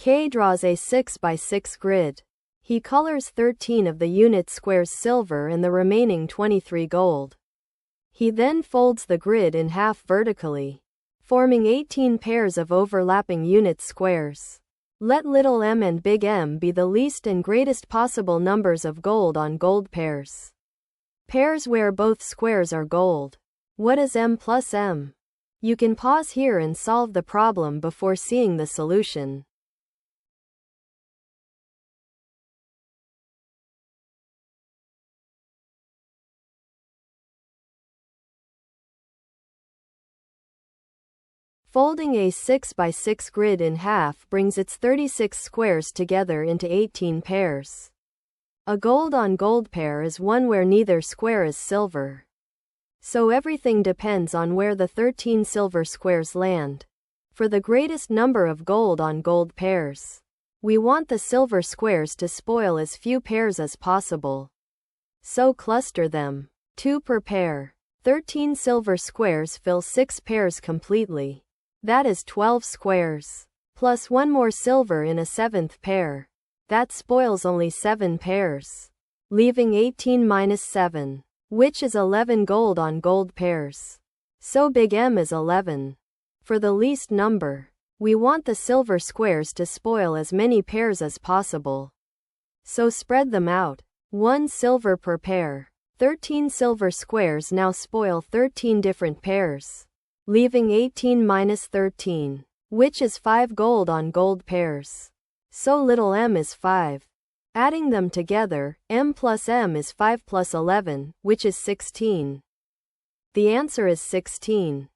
K draws a 6 by 6 grid. He colors 13 of the unit squares silver and the remaining 23 gold. He then folds the grid in half vertically, forming 18 pairs of overlapping unit squares. Let little m and big M be the least and greatest possible numbers of gold on gold pairs. Pairs where both squares are gold. What is m plus m? You can pause here and solve the problem before seeing the solution. Folding a 6 by 6 grid in half brings its 36 squares together into 18 pairs. A gold on gold pair is one where neither square is silver. So everything depends on where the 13 silver squares land. For the greatest number of gold on gold pairs, we want the silver squares to spoil as few pairs as possible. So cluster them. 2 per pair. 13 silver squares fill 6 pairs completely. That is 12 squares. Plus 1 more silver in a 7th pair. That spoils only 7 pairs. Leaving 18 minus 7. Which is 11 gold on gold pairs. So big M is 11. For the least number, we want the silver squares to spoil as many pairs as possible. So spread them out. 1 silver per pair. 13 silver squares now spoil 13 different pairs. Leaving 18 minus 13. Which is 5 gold on gold pairs. So little m is 5. Adding them together, m plus m is 5 plus 11, which is 16. The answer is 16.